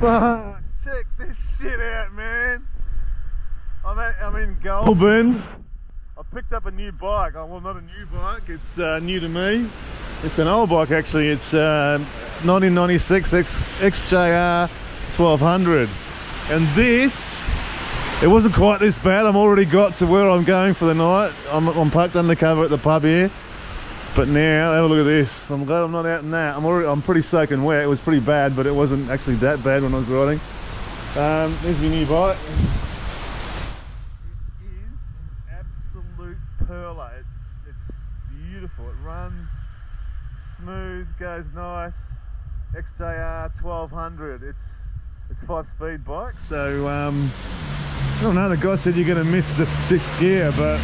Fuck, check this shit out, man. I'm in Melbourne. I picked up a new bike. Oh, well, not a new bike, it's new to me. It's an old bike actually. It's 1996 XJR 1200. And this, it wasn't quite this bad. I'm already got to where I'm going for the night. I'm parked undercover at the pub here. But now, have a look at this. I'm glad I'm not out in that. I'm pretty soaking wet. It was pretty bad, but it wasn't actually that bad when I was riding. There's my new bike. It is an absolute perler. It's beautiful. It runs smooth, goes nice. XJR 1200. It's a 5-speed bike. So I don't know. The guy said you're going to miss the 6th gear, but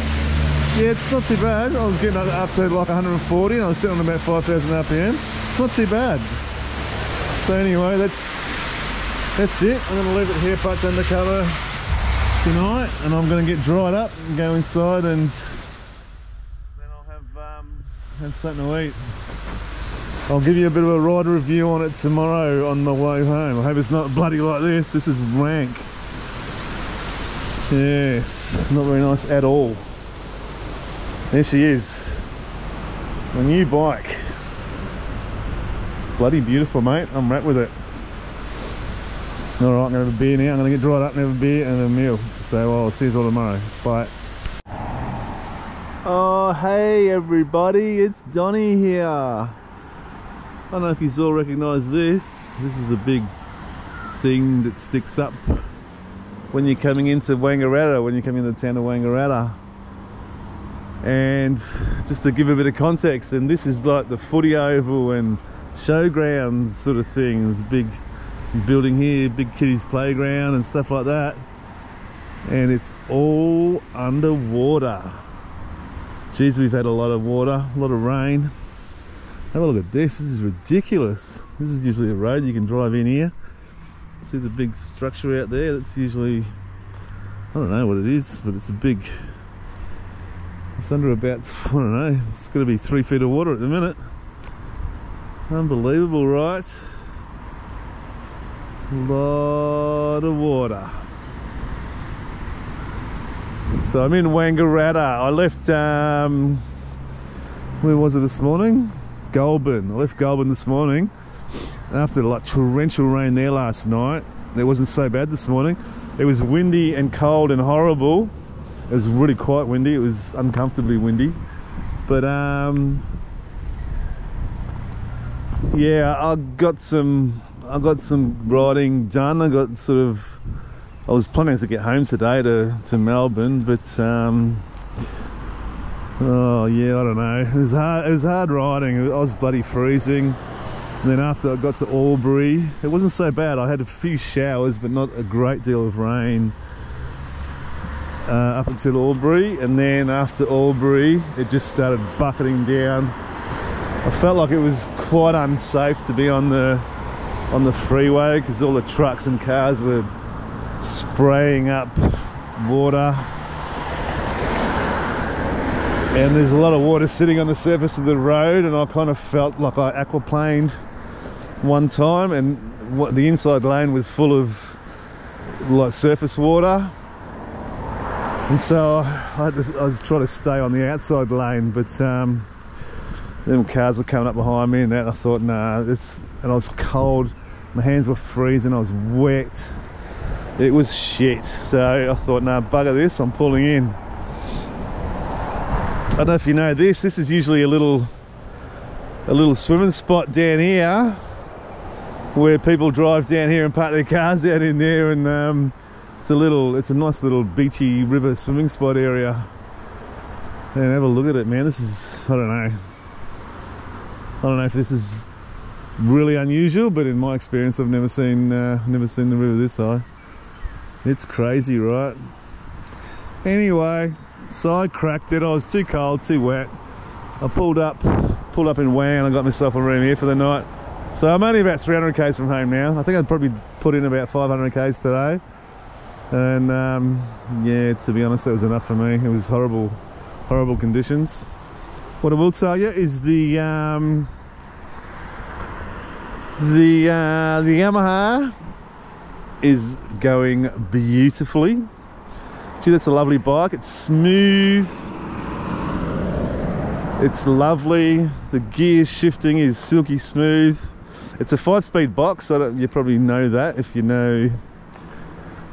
yeah, it's not too bad. I was getting up to like 140 and I was sitting on about 5,000 RPM. Not too bad. So anyway, that's it. I'm going to leave it here parked undercover tonight, and I'm going to get dried up and go inside, and then I'll have something to eat. I'll give you a bit of a ride review on it tomorrow on my way home. I hope it's not bloody like this. This is rank. Yes, not very nice at all. There she is, my new bike. Bloody beautiful, mate. I'm wrapped with it. Alright, I'm gonna have a beer now. I'm gonna get dried up and have a beer and a meal. So I'll see you all tomorrow. Bye. Oh, hey everybody, it's Donnie here. I don't know if you all recognise this. This is a big thing that sticks up when you're coming into Wangaratta, when you come into the town of Wangaratta. And just to give a bit of context, and this is like the footy oval and showground sort of thing. There's a big building here, big kiddies playground and stuff like that. And it's all underwater. Geez, we've had a lot of water, a lot of rain. Have a look at this. This is ridiculous. This is usually a road you can drive in here. See the big structure out there? That's usually, I don't know what it is, but it's a big, it's under about, I don't know, it's going to be 3 feet of water at the minute. Unbelievable, right? A lot of water. So I'm in Wangaratta. I left, where was it this morning? Goulburn. I left Goulburn this morning after like torrential rain there last night. It wasn't so bad this morning. It was windy and cold and horrible. It was really quite windy. It was uncomfortably windy. But yeah, I got some riding done. I was planning to get home today to Melbourne, but oh yeah, I don't know. It was hard riding. I was bloody freezing. And then after I got to Albury, it wasn't so bad. I had a few showers, but not a great deal of rain up until Albury. And then after Albury, it just started bucketing down. I felt like it was quite unsafe to be on the freeway because all the trucks and cars were spraying up water. And there's a lot of water sitting on the surface of the road, and I kind of felt like I aquaplaned one time, and the inside lane was full of like surface water, and so I was trying to stay on the outside lane, but them cars were coming up behind me and that. I thought, nah, and I was cold, my hands were freezing, I was wet, it was shit. So I thought, nah, bugger this, I'm pulling in. I don't know if you know this is usually a little swimming spot down here where people drive down here and park their cars out in there, and it's a nice little beachy river swimming spot area. And have a look at it, man. This is, I don't know if this is really unusual, but in my experience I've never seen the river this high. It's crazy, right? Anyway, so I cracked it. I was too cold, too wet. I pulled up in Wang. I got myself a room here for the night. So I'm only about 300 k's from home now. I think I'd probably put in about 500 k's today. And yeah, to be honest, that was enough for me. It was horrible conditions. What I will tell you is the Yamaha is going beautifully. Gee, that's a lovely bike. It's smooth. It's lovely. The gear shifting is silky smooth. It's a 5-speed box. You probably know that if you know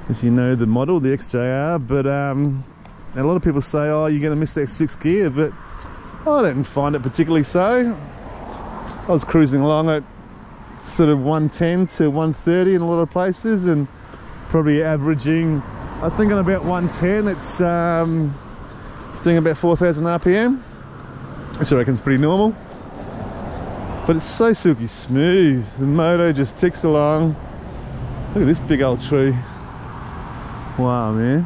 the model, the XJR. But a lot of people say, oh, you're going to miss that 6th gear, but I didn't find it particularly so. I was cruising along at sort of 110 to 130 in a lot of places, and probably averaging, I think, on about 110. It's doing about 4,000 RPM, which I reckon is pretty normal. But it's so silky smooth. The motor just ticks along. Look at this big old tree. Wow, man.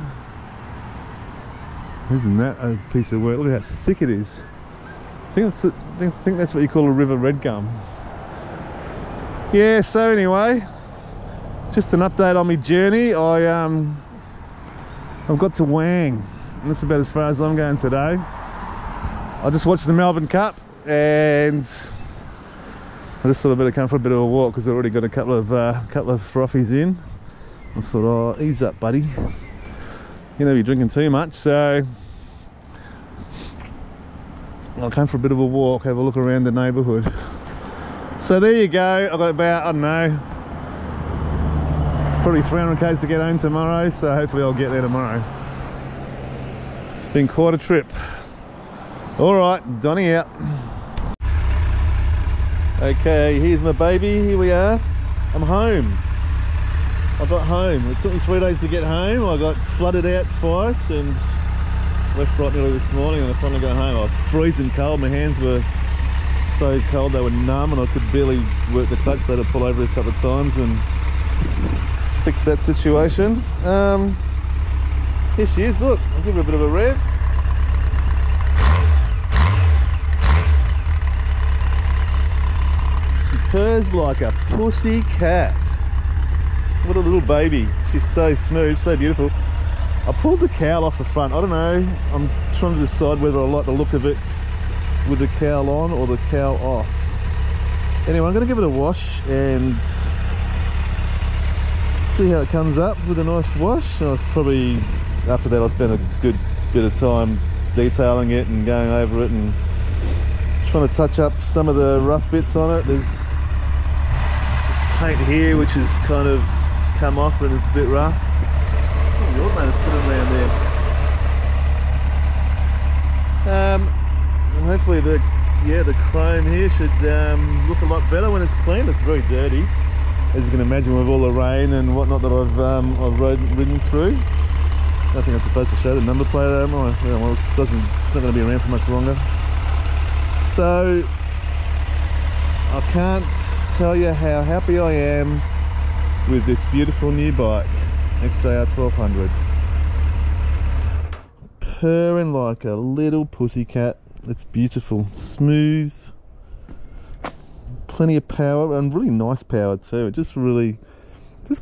Isn't that a piece of work? Look at how thick it is. I think that's what you call a river red gum. Yeah, so anyway, just an update on my journey. I've got to Wang, and that's about as far as I'm going today. I just watched the Melbourne Cup, and I just thought I'd better come for a bit of a walk because I've already got a couple of frothies in. I thought, oh, ease up, buddy. You know, you're drinking too much, so I'll come for a bit of a walk, have a look around the neighbourhood. So there you go. I've got about, I don't know, probably 300 k's to get home tomorrow, so hopefully I'll get there tomorrow. It's been quite a trip. Alright, Donnie out. Okay, here's my baby. Here we are. I'm home. I got home. It took me 3 days to get home. I got flooded out twice and left bright early this morning, and I finally got home. I was freezing cold. My hands were so cold they were numb, and I could barely work the clutch, so I had to pull over a couple of times and fix that situation. Here she is. Look, I'll give her a bit of a rev. She purrs like a pussy cat. What a little baby. She's so smooth, so beautiful. I pulled the cowl off the front. I don't know, I'm trying to decide whether I like the look of it with the cowl on or the cowl off. Anyway, I'm going to give it a wash and see how it comes up with a nice wash. I'll probably, after that, I'll spend a good bit of time detailing it and going over it and trying to touch up some of the rough bits on it. There's paint here which has kind of come off and it's a bit rough. Oh, the automator's spinning around there. And hopefully the chrome here should look a lot better when it's clean. It's very dirty, as you can imagine, with all the rain and whatnot that I've ridden through. I don't think I'm supposed to show the number plate, am I? Yeah, well, it's not going to be around for much longer. So I can't tell you how happy I am with this beautiful new bike, XJR 1200. Purring like a little pussycat. It's beautiful, smooth, plenty of power, and really nice power too. It just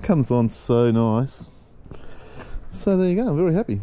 comes on so nice. So there you go, I'm very happy.